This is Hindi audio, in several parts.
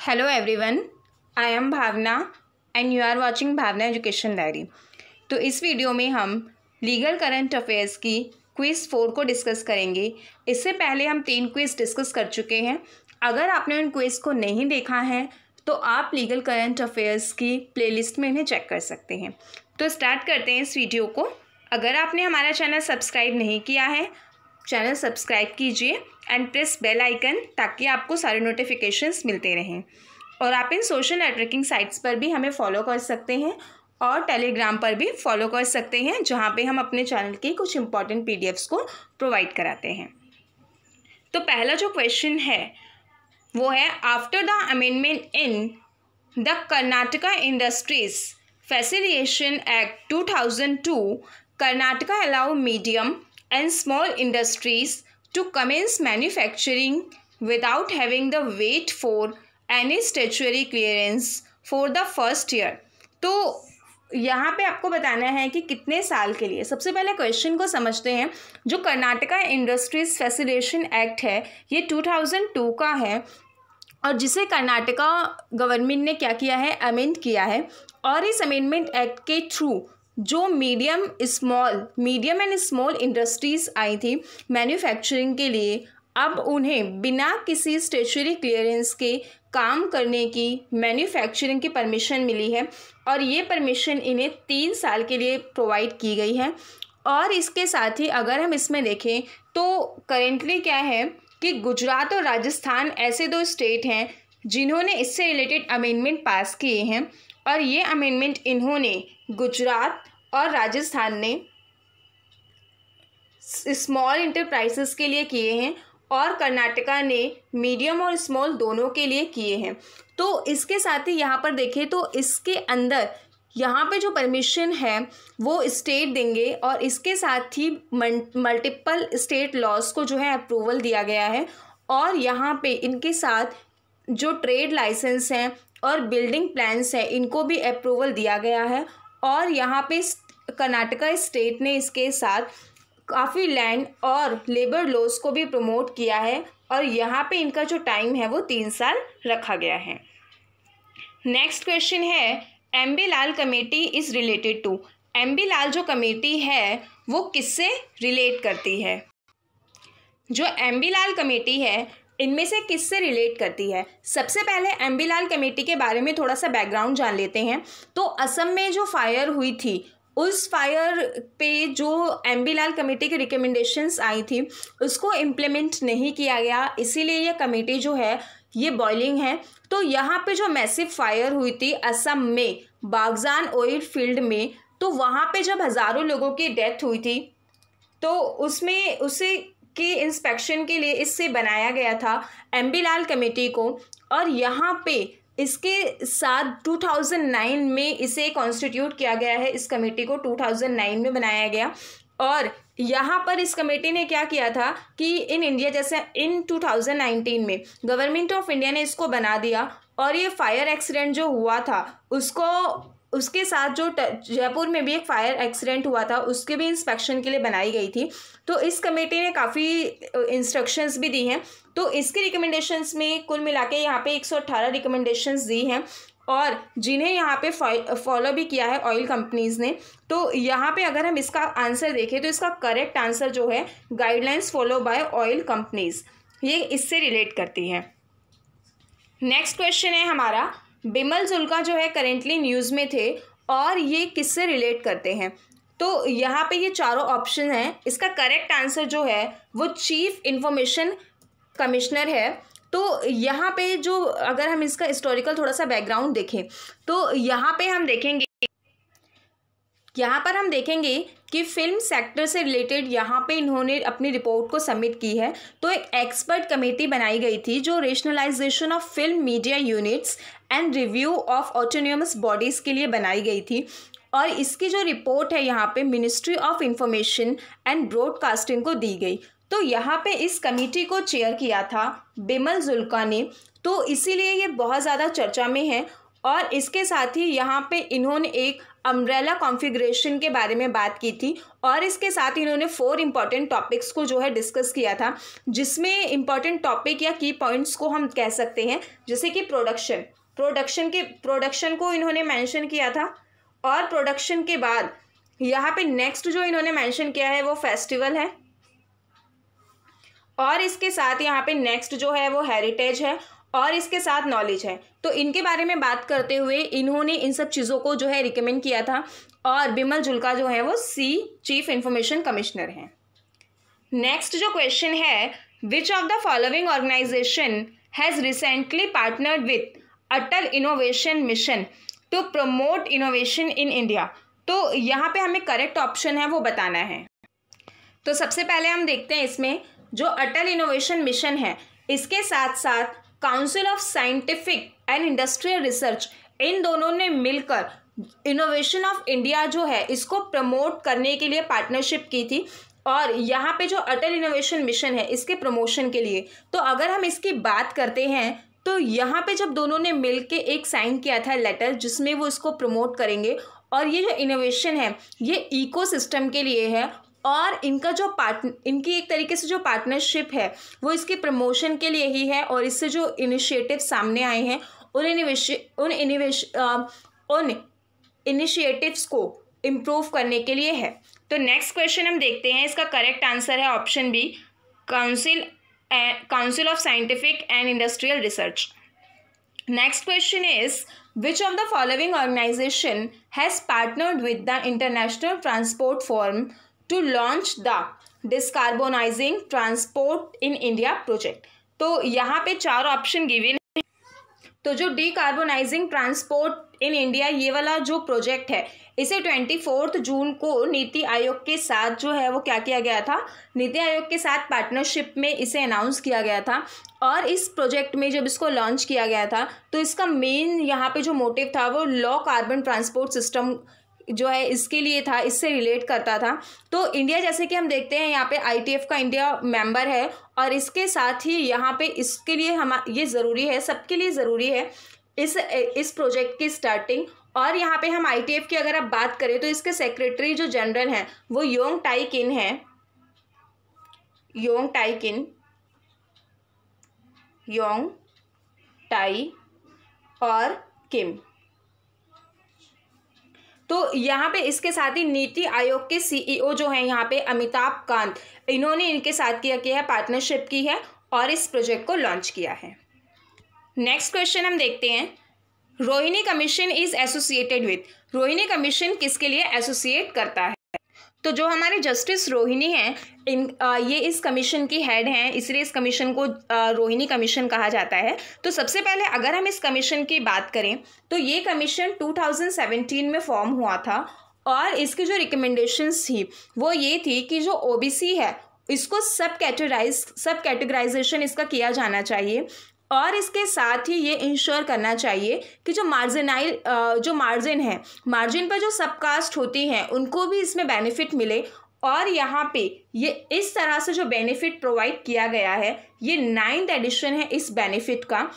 Hello everyone, I am Bhavna and you are watching Bhavna education diary. तो इस वीडियो में हम लीगल करंट अफेयर्स की क्विज़ 4 को डिस्कस करेंगे। इससे पहले हम 3 क्विज़ डिस्कस कर चुके हैं। अगर आपने उन क्विज़ को नहीं देखा है तो आप लीगल करंट अफेयर्स की प्लेलिस्ट में इन्हें चेक कर सकते हैं। तो स्टार्ट करते हैं इस वीडियो को। अगर आपने हमारा चैनल सब्सक्राइब नहीं किया है, चैनल सब्सक्राइब कीजिए एंड प्रेस बेल आइकन ताकि आपको सारे नोटिफिकेशंस मिलते रहें। और आप इन सोशल नेटवर्किंग साइट्स पर भी हमें फॉलो कर सकते हैं और टेलीग्राम पर भी फॉलो कर सकते हैं, जहां पे हम अपने चैनल की कुछ इंपॉर्टेंट पीडीएफ्स को प्रोवाइड कराते हैं। तो पहला जो क्वेश्चन है वो है, after the amendment in the Karnataka industries facilitation act 2002, Karnataka allow medium and small industries to commence manufacturing without having the wait for any statutory clearance for the first year। तो यहाँ पे आपको बताना है कि कितने साल के लिए। सबसे पहले क्वेश्चन को समझते हैं। जो कर्नाटका इंडस्ट्रीज फैसिलिटेशन एक्ट है ये 2002 का है और जिसे कर्नाटका गवर्नमेंट ने क्या किया है, अमेंड किया है। और इस अमेंडमेंट एक्ट के थ्रू जो मीडियम एंड स्मॉल इंडस्ट्रीज़ आई थी मैन्युफैक्चरिंग के लिए, अब उन्हें बिना किसी स्टैट्यूटरी क्लियरेंस के काम करने की मैन्युफैक्चरिंग की परमिशन मिली है। और ये परमिशन इन्हें 3 साल के लिए प्रोवाइड की गई है। और इसके साथ ही अगर हम इसमें देखें तो करेंटली क्या है कि गुजरात और राजस्थान ऐसे 2 स्टेट हैं जिन्होंने इससे रिलेटेड अमेंडमेंट पास किए हैं। और ये अमेंडमेंट इन्होंने गुजरात और राजस्थान ने स्मॉल इंटरप्राइजेस के लिए किए हैं और कर्नाटका ने मीडियम और स्मॉल दोनों के लिए किए हैं। तो इसके साथ ही यहाँ पर देखें तो इसके अंदर यहाँ पे जो परमिशन है वो स्टेट देंगे और इसके साथ ही मल्टीपल स्टेट लॉज को जो है अप्रूवल दिया गया है। और यहाँ पे इनके साथ जो ट्रेड लाइसेंस हैं और बिल्डिंग प्लान्स हैं इनको भी अप्रूवल दिया गया है। और यहाँ पे कर्नाटका स्टेट ने इसके साथ काफ़ी लैंड और लेबर लॉज को भी प्रमोट किया है और यहाँ पे इनका जो टाइम है वो 3 साल रखा गया है। नेक्स्ट क्वेश्चन है, MB Lal committee is related to. MB Lal जो कमेटी है वो किससे रिलेट करती है? जो एमबी लाल कमेटी है इनमें से किससे रिलेट करती है? सबसे पहले एमबी लाल कमेटी के बारे में थोड़ा सा बैकग्राउंड जान लेते हैं। तो असम में जो फायर हुई थी उस फायर पे जो एमबी लाल कमेटी की रिकमेंडेशंस आई थी उसको इम्प्लीमेंट नहीं किया गया, इसीलिए ये कमेटी जो है ये बॉइलिंग है। तो यहाँ पे जो मैसिव फायर हुई थी असम में बागजान ऑयल फील्ड में, तो वहाँ पे जब हज़ारों लोगों की डेथ हुई थी तो उसमें उसे के इंस्पेक्शन के लिए इससे बनाया गया था एमबी लाल कमेटी को। और यहाँ पे इसके साथ 2009 में इसे कॉन्स्टिट्यूट किया गया है। इस कमेटी को 2009 में बनाया गया। और यहाँ पर इस कमेटी ने क्या किया था कि इन इंडिया जैसे इन 2019 में गवर्नमेंट ऑफ इंडिया ने इसको बना दिया। और ये फायर एक्सीडेंट जो हुआ था उसके साथ जो जयपुर में भी एक फायर एक्सीडेंट हुआ था उसके भी इंस्पेक्शन के लिए बनाई गई थी। तो इस कमेटी ने काफ़ी इंस्ट्रक्शंस भी दी हैं। तो इसकी रिकमेंडेशंस में कुल मिला के यहाँ पे 118 रिकमेंडेशंस दी हैं और जिन्हें यहाँ पे फॉलो भी किया है ऑयल कंपनीज़ ने। तो यहाँ पे अगर हम इसका आंसर देखें तो इसका करेक्ट आंसर जो है guidelines follow by oil companies, ये इससे रिलेट करती है। नेक्स्ट क्वेश्चन है हमारा, बिमल जुल्का जो है करेंटली न्यूज़ में थे और ये किससे रिलेट करते हैं? तो यहाँ पे ये चारों ऑप्शन हैं। इसका करेक्ट आंसर जो है वो चीफ इंफॉर्मेशन कमिश्नर है। तो यहाँ पे जो अगर हम इसका हिस्टोरिकल थोड़ा सा बैकग्राउंड देखें तो यहाँ पर हम देखेंगे कि फिल्म सेक्टर से रिलेटेड यहाँ पे इन्होंने अपनी रिपोर्ट को सबमिट की है। तो एक एक्सपर्ट कमेटी बनाई गई थी जो rationalization of film media units and review of autonomous bodies के लिए बनाई गई थी। और इसकी जो रिपोर्ट है यहाँ पे ministry of information and broadcasting को दी गई। तो यहाँ पे इस कमेटी को चेयर किया था बिमल जुल्का ने, तो इसीलिए ये बहुत ज़्यादा चर्चा में है। और इसके साथ ही यहाँ पे इन्होंने एक अम्ब्रेला कॉन्फ़िगरेशन के बारे में बात की थी, और इसके साथ इन्होंने 4 इंपॉर्टेंट टॉपिक्स को जो है डिस्कस किया था, जिसमें इंपॉर्टेंट टॉपिक या की पॉइंट्स को हम कह सकते हैं जैसे कि प्रोडक्शन को इन्होंने मेंशन किया था, और प्रोडक्शन के बाद यहाँ पे नेक्स्ट जो इन्होंने मेंशन किया है वो फेस्टिवल है, और इसके साथ यहाँ पे नेक्स्ट जो है वो हेरिटेज है, और इसके साथ नॉलेज है। तो इनके बारे में बात करते हुए इन्होंने इन सब चीज़ों को जो है रिकमेंड किया था, और बिमल जुल्का जो है वो चीफ इंफॉर्मेशन कमिश्नर हैं। नेक्स्ट जो क्वेश्चन है, which of the following organization has recently partnered with Atal innovation mission to promote innovation in India. तो यहाँ पे हमें करेक्ट ऑप्शन है वो बताना है। तो सबसे पहले हम देखते हैं इसमें जो अटल इनोवेशन मिशन है, इसके साथ साथ council of scientific and industrial research, इन दोनों ने मिलकर इनोवेशन ऑफ इंडिया जो है इसको प्रमोट करने के लिए पार्टनरशिप की थी, और यहाँ पे जो अटल इनोवेशन मिशन है इसके प्रमोशन के लिए। तो अगर हम इसकी बात करते हैं तो यहाँ पे जब दोनों ने मिलके एक साइन किया था लेटर, जिसमें वो इसको प्रमोट करेंगे, और ये जो इनोवेशन है ये इकोसिस्टम के लिए है, और इनका जो इनकी एक तरीके से जो पार्टनरशिप है वो इसके प्रमोशन के लिए ही है, और इससे जो इनिशिएटिव सामने आए हैं उन इनिशिएटिव्स को इम्प्रूव करने के लिए है। तो नेक्स्ट क्वेश्चन हम देखते हैं, इसका करेक्ट आंसर है option B, council of scientific and industrial research. Next question is, which of the following organization has partnered with the International Transport Forum to launch the Decarbonizing Transport in India project? तो यहाँ पे 4 ऑप्शन गिवन है। तो जो डिकार्बोनाइजिंग ट्रांसपोर्ट इन इंडिया ये वाला जो प्रोजेक्ट है, इसे 24 जून को नीति आयोग के साथ जो है वो क्या किया गया था, नीति आयोग के साथ पार्टनरशिप में इसे अनाउंस किया गया था। और इस प्रोजेक्ट में जब इसको लॉन्च किया गया था तो इसका मेन यहाँ पे जो मोटिव था वो लो कार्बन ट्रांसपोर्ट सिस्टम जो है इसके लिए था, इससे रिलेट करता था। तो इंडिया, जैसे कि हम देखते हैं यहाँ पे ITF का इंडिया मेंबर है, और इसके साथ ही यहाँ पे इसके लिए ये ज़रूरी है, सबके लिए ज़रूरी है इस प्रोजेक्ट की स्टार्टिंग। और यहाँ पे हम ITF की अगर आप बात करें तो इसके सेक्रेटरी जो जनरल हैं वो योंग टाई किन हैं, योंग टाई और किम। तो यहाँ पे इसके साथ ही नीति आयोग के CEO जो हैं यहाँ पे अमिताभ कांत, इन्होंने इनके साथ किया है, पार्टनरशिप की है और इस प्रोजेक्ट को लॉन्च किया है। नेक्स्ट क्वेश्चन हम देखते हैं, Rohini commission is associated with, Rohini commission किसके लिए एसोसिएट करता है? तो जो हमारे जस्टिस रोहिणी हैं ये इस कमीशन की हेड हैं, इसलिए इस कमीशन को रोहिणी कमीशन कहा जाता है। तो सबसे पहले अगर हम इस कमीशन की बात करें तो ये कमीशन 2017 में फॉर्म हुआ था, और इसकी जो रिकमेंडेशंस थी वो ये थी कि जो OBC है इसको सब कैटेगराइजेशन इसका किया जाना चाहिए, और इसके साथ ही ये इंश्योर करना चाहिए कि जो मार्जिन पर जो सबकास्ट होती हैं उनको भी इसमें बेनिफिट मिले। और यहाँ पे ये इस तरह से जो बेनिफिट प्रोवाइड किया गया है, ये 9th एडिशन है इस बेनिफिट का।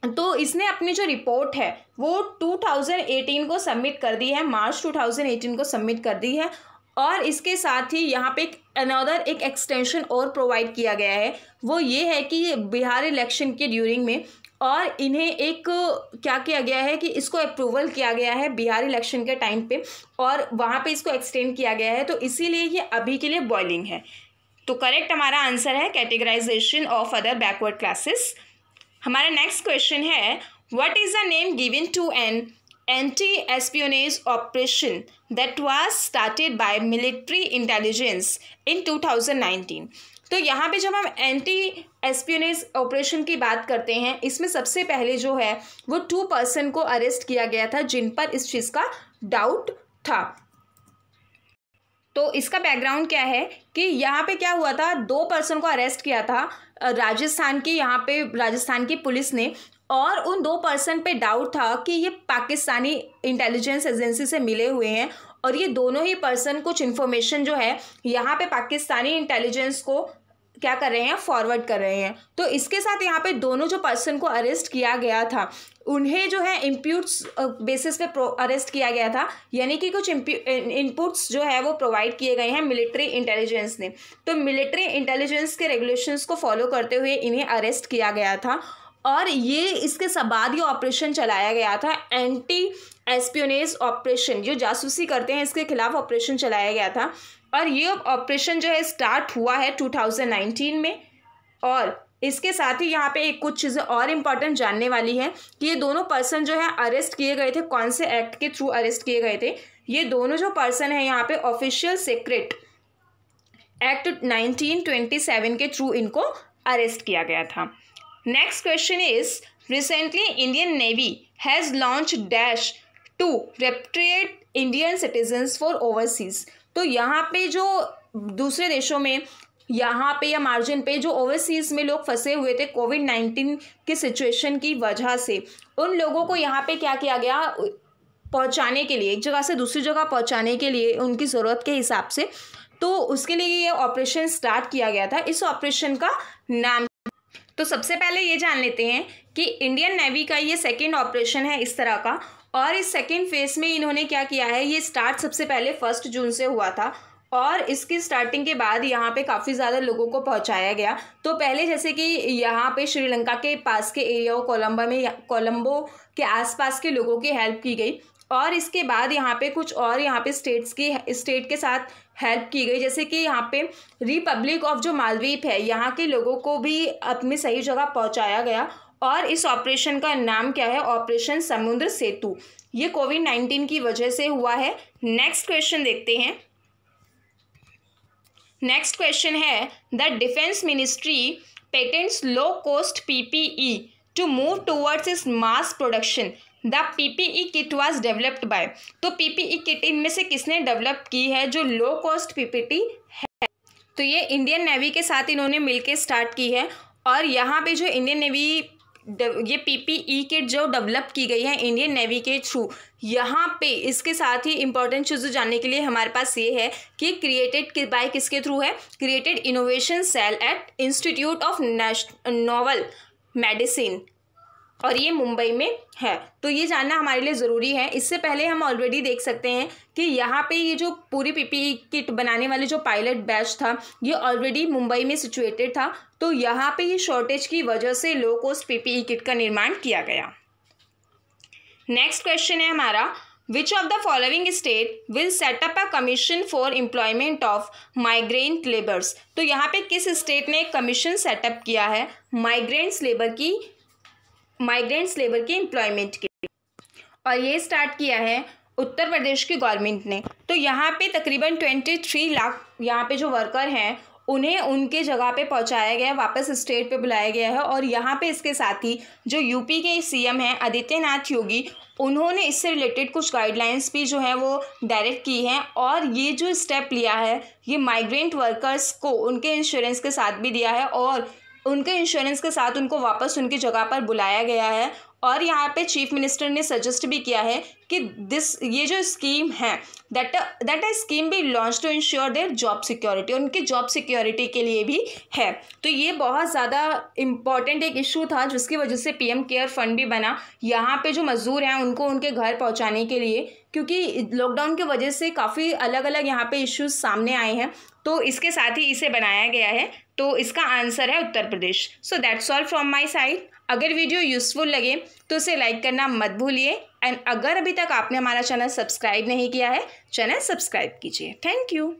तो इसने अपनी जो रिपोर्ट है वो 2018 को सबमिट कर दी है, मार्च 2018 को सबमिट कर दी है। और इसके साथ ही यहाँ पे एक एक्सटेंशन और प्रोवाइड किया गया है, वो ये है कि बिहार इलेक्शन के ड्यूरिंग में, और इन्हें एक क्या किया गया है कि इसको अप्रूवल किया गया है बिहार इलेक्शन के टाइम पे, और वहाँ पे इसको एक्सटेंड किया गया है, तो इसीलिए ये अभी के लिए बॉइलिंग है। तो करेक्ट हमारा आंसर है categorization of other backward classes. हमारा नेक्स्ट क्वेश्चन है, what is the name given to an anti-espionage operation that was started by military intelligence in 2019? तो यहाँ पे जब हम एंटी एस्पियोनेज ऑपरेशन की बात करते हैं, इसमें सबसे पहले जो है वो 2 पर्सन को अरेस्ट किया गया था जिन पर इस चीज़ का डाउट था। तो इसका बैकग्राउंड क्या है कि यहाँ पे क्या हुआ था, 2 पर्सन को अरेस्ट किया था राजस्थान की पुलिस ने, और उन 2 पर्सन पे डाउट था कि ये पाकिस्तानी इंटेलिजेंस एजेंसी से मिले हुए हैं, और ये दोनों ही पर्सन कुछ इन्फॉर्मेशन जो है यहाँ पे पाकिस्तानी इंटेलिजेंस को क्या कर रहे हैं, फॉरवर्ड कर रहे हैं। तो इसके साथ यहाँ पे दोनों जो पर्सन को अरेस्ट किया गया था उन्हें जो है इम्प्यूट्स बेसिस पे अरेस्ट किया गया था, यानी कि कुछ इनपुट्स जो है वो प्रोवाइड किए गए हैं मिलिट्री इंटेलिजेंस ने। तो मिलिट्री इंटेलिजेंस के रेगुलेशंस को फॉलो करते हुए इन्हें अरेस्ट किया गया था और ये इसके बाद ये ऑपरेशन चलाया गया था, एंटी एस्पियोनेज ऑपरेशन, जो जासूसी करते हैं इसके खिलाफ ऑपरेशन चलाया गया था। और ये ऑपरेशन जो है स्टार्ट हुआ है 2019 में। और इसके साथ ही यहाँ पे एक कुछ चीज़ें और इम्पॉर्टेंट जानने वाली है कि ये दोनों पर्सन जो है अरेस्ट किए गए थे, कौन से एक्ट के थ्रू अरेस्ट किए गए थे। ये दोनों जो पर्सन है यहाँ पे ऑफिशियल सीक्रेट एक्ट 1927 के थ्रू इनको अरेस्ट किया गया था। Next question is, recently Indian navy has launch dash to repatriate Indian citizens for overseas. तो यहाँ पे जो दूसरे देशों में यहाँ पे या मार्जिन पे जो ओवरसीज़ में लोग फंसे हुए थे कोविड-19 के सिचुएशन की वजह से, उन लोगों को यहाँ पे क्या किया गया, पहुँचाने के लिए, एक जगह से दूसरी जगह पहुँचाने के लिए उनकी ज़रूरत के हिसाब से, तो उसके लिए ये ऑपरेशन स्टार्ट किया गया था। इस ऑपरेशन का नाम, तो सबसे पहले ये जान लेते हैं कि इंडियन नेवी का ये सेकेंड ऑपरेशन है इस तरह का। और इस सेकेंड फेज में इन्होंने क्या किया है, ये स्टार्ट सबसे पहले 1 जून से हुआ था और इसकी स्टार्टिंग के बाद यहाँ पे काफ़ी ज़्यादा लोगों को पहुँचाया गया। तो पहले जैसे कि यहाँ पे श्रीलंका के पास के एरिया कोलंबो के आसपास के लोगों की हेल्प की गई और इसके बाद यहाँ पे कुछ और यहाँ पे स्टेट के साथ हेल्प की गई, जैसे कि यहाँ पे रिपब्लिक ऑफ जो मालदीव है यहाँ के लोगों को भी अपनी सही जगह पहुँचाया गया। और इस ऑपरेशन का नाम क्या है, ऑपरेशन समुद्र सेतु। ये कोविड-19 की वजह से हुआ है। नेक्स्ट क्वेश्चन देखते हैं। Next question is, the defence ministry patents low cost PPE to move towards is mass production, the PPE kit was developed by. तो पीपीई किट इनमें से किसने डेवलप की है, जो लो कॉस्ट पीपीटी है, तो ये इंडियन नेवी के साथ इन्होंने मिलकर स्टार्ट की है। और यहाँ पे जो इंडियन नेवी ये पीपीई किट जो डेवलप की गई है इंडियन नेवी के थ्रू, यहाँ पे इसके साथ ही इंपॉर्टेंट चीज़ें जानने के लिए हमारे पास ये है कि क्रिएटेड बाय किसके थ्रू है, created innovation cell at institute of novel medicine, और ये मुंबई में है। तो ये जानना हमारे लिए ज़रूरी है। इससे पहले हम ऑलरेडी देख सकते हैं कि यहाँ पे ये जो पूरी पीपीई किट बनाने वाले जो पायलट बैच था ये ऑलरेडी मुंबई में सिचुएटेड था। तो यहाँ पे ये शॉर्टेज की वजह से लो कॉस्ट पीपीई किट का निर्माण किया गया। नेक्स्ट क्वेश्चन है हमारा, विच of the following state will set up a commission for employment of migrant labours. तो यहाँ पे किस स्टेट ने एक कमीशन सेटअप किया है माइग्रेंट्स लेबर की एम्प्लॉयमेंट के लिए, और ये स्टार्ट किया है उत्तर प्रदेश की गवर्नमेंट ने। तो यहाँ पे तकरीबन 23 लाख यहाँ पे जो वर्कर हैं उन्हें उनके जगह पे पहुँचाया गया, वापस स्टेट पे बुलाया गया है। और यहाँ पे इसके साथ ही जो यूपी के सीएम हैं आदित्यनाथ योगी, उन्होंने इससे रिलेटेड कुछ गाइडलाइंस भी जो है वो डायरेक्ट की हैं। और ये जो स्टेप लिया है ये माइग्रेंट वर्कर्स को उनके इंश्योरेंस के साथ भी दिया है और उनके इंश्योरेंस के साथ उनको वापस उनकी जगह पर बुलाया गया है। और यहाँ पे चीफ मिनिस्टर ने सजेस्ट भी किया है कि ये जो स्कीम है that a scheme be launch to ensure their job security, उनकी जॉब सिक्योरिटी के लिए भी है। तो ये बहुत ज़्यादा इम्पॉर्टेंट एक इशू था जिसकी वजह से पीएम केयर फंड भी बना यहाँ पे जो मज़दूर हैं उनको उनके घर पहुँचाने के लिए, क्योंकि लॉकडाउन की वजह से काफ़ी अलग अलग यहाँ पे इश्यूज सामने आए हैं। तो इसके साथ ही इसे बनाया गया है। तो इसका आंसर है Uttar Pradesh. So that's all from my side. अगर वीडियो यूज़फुल लगे तो इसे लाइक करना मत भूलिए एंड अगर अभी तक आपने हमारा चैनल सब्सक्राइब नहीं किया है, चैनल सब्सक्राइब कीजिए। Thank you.